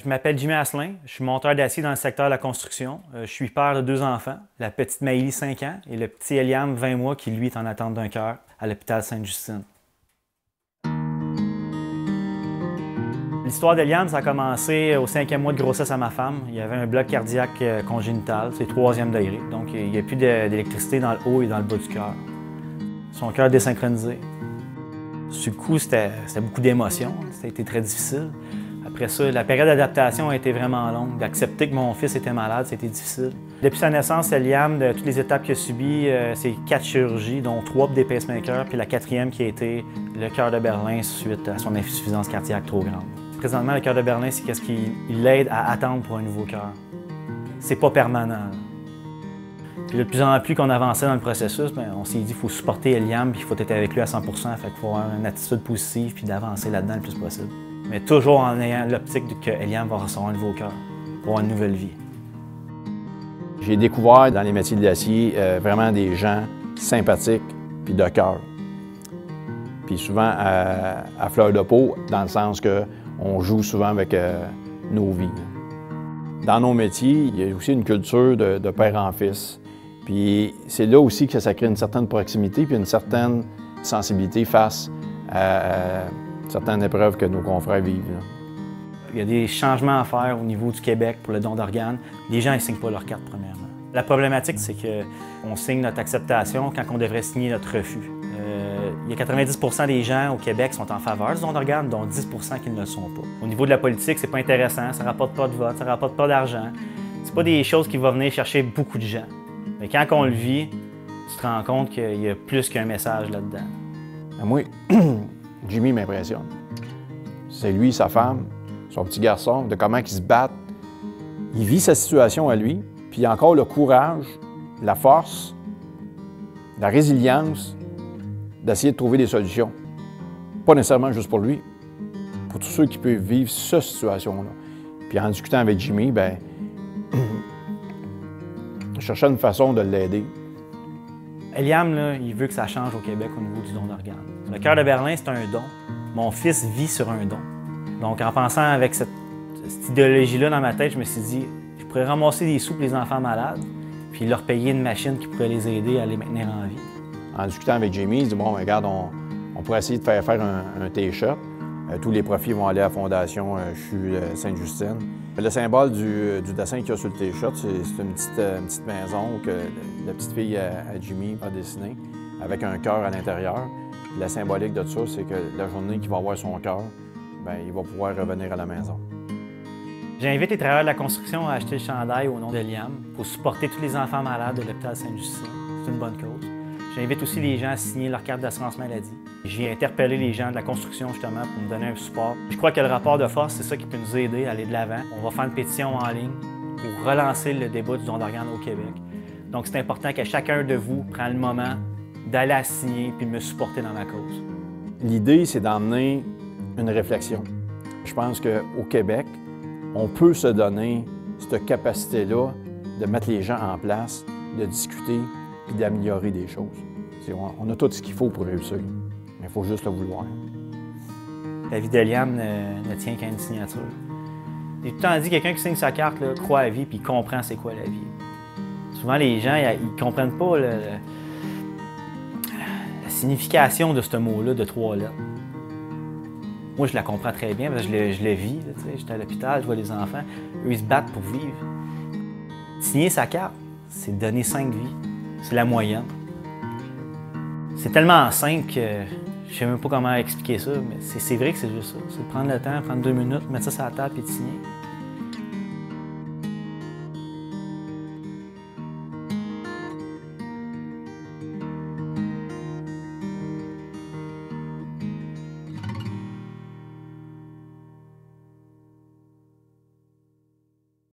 Je m'appelle Jimmy Asselin, je suis monteur d'acier dans le secteur de la construction. Je suis père de 2 enfants, la petite Maëlie, 5 ans, et le petit Eliam, 20 mois, qui lui est en attente d'un cœur à l'hôpital Sainte-Justine. L'histoire d'Eliam, ça a commencé au 5e mois de grossesse à ma femme. Il y avait un bloc cardiaque congénital, c'est 3e degré, donc il n'y a plus d'électricité dans le haut et dans le bas du cœur. Son cœur désynchronisé. Sur le coup, c'était beaucoup d'émotions, ça a été très difficile. Après ça, la période d'adaptation a été vraiment longue. D'accepter que mon fils était malade, c'était difficile. Depuis sa naissance, Eliam, de toutes les étapes qu'il a subies, c'est 4 chirurgies, dont 3 des pacemakers, puis la 4e qui a été le cœur de Berlin suite à son insuffisance cardiaque trop grande. Présentement, le cœur de Berlin, c'est qu'est-ce qui l'aide à attendre pour un nouveau cœur. C'est pas permanent. Puis de plus en plus qu'on avançait dans le processus, on s'est dit qu'il faut supporter Eliam, puis il faut être avec lui à 100 %, fait qu'il faut avoir une attitude positive, puis d'avancer là-dedans le plus possible. Mais toujours en ayant l'optique que Eliam va recevoir un nouveau cœur, pour avoir une nouvelle vie. J'ai découvert dans les métiers de l'acier vraiment des gens sympathiques puis de cœur. Puis souvent à fleur de peau, dans le sens qu'on joue souvent avec nos vies. Dans nos métiers, il y a aussi une culture de père en fils. Puis c'est là aussi que ça crée une certaine proximité puis une certaine sensibilité face à certaines épreuves que nos confrères vivent. Là. Il y a des changements à faire au niveau du Québec pour le don d'organes. Les gens ne signent pas leur carte, premièrement. La problématique, c'est qu'on signe notre acceptation quand on devrait signer notre refus. Il y a 90 % des gens au Québec qui sont en faveur du don d'organes, dont 10 % qui ne le sont pas. Au niveau de la politique, c'est pas intéressant, ça ne rapporte pas de vote, ça ne rapporte pas d'argent. C'est pas des choses qui vont venir chercher beaucoup de gens. Mais quand on le vit, tu te rends compte qu'il y a plus qu'un message là-dedans. Moi, Jimmy m'impressionne. C'est lui, sa femme, son petit garçon, de comment ils se battent. Il vit sa situation à lui, puis il a encore le courage, la force, la résilience d'essayer de trouver des solutions. Pas nécessairement juste pour lui, pour tous ceux qui peuvent vivre cette situation-là. Puis en discutant avec Jimmy, je cherchais une façon de l'aider. Eliam, là, il veut que ça change au Québec au niveau du don d'organes. Le cœur de Berlin, c'est un don. Mon fils vit sur un don. Donc, en pensant avec cette idéologie-là dans ma tête, je me suis dit, je pourrais ramasser des sous pour les enfants malades, puis leur payer une machine qui pourrait les aider à les maintenir en vie. En discutant avec Jimmy, il dit, bon, regarde, on pourrait essayer de faire un T-shirt. Tous les profits vont aller à la Fondation CHU Sainte-Justine. Le symbole du dessin qu'il y a sur le T-shirt, c'est une petite maison que la petite fille à Jimmy a dessinée, avec un cœur à l'intérieur. La symbolique de ça, c'est que la journée qu'il va avoir son cœur, il va pouvoir revenir à la maison. J'invite les travailleurs de la construction à acheter le chandail au nom d'Eliam pour supporter tous les enfants malades de l'hôpital Sainte-Justine. C'est une bonne cause. J'invite aussi les gens à signer leur carte d'assurance maladie. J'ai interpellé les gens de la construction justement pour me donner un support. Je crois que le rapport de force, c'est ça qui peut nous aider à aller de l'avant. On va faire une pétition en ligne pour relancer le débat du don d'organes au Québec. Donc c'est important que chacun de vous prenne le moment d'aller à signer puis de me supporter dans ma cause. L'idée, c'est d'emmener une réflexion. Je pense qu'au Québec, on peut se donner cette capacité-là de mettre les gens en place, de discuter et d'améliorer des choses. On a tout ce qu'il faut pour réussir, mais il faut juste le vouloir. La vie d'Eliam ne tient qu'à une signature. J'ai tout le temps dit, quelqu'un qui signe sa carte là, croit à la vie puis il comprend c'est quoi la vie. Souvent, les gens, ils comprennent pas la signification de ce mot-là de 3 lettres. Moi, je la comprends très bien parce que je le vis. J'étais à l'hôpital, je vois les enfants. Eux, ils se battent pour vivre. Signer sa carte, c'est donner 5 vies. C'est la moyenne. C'est tellement simple que je ne sais même pas comment expliquer ça, mais c'est vrai que c'est juste ça. C'est de prendre le temps, prendre 2 minutes, mettre ça sur la table et de signer.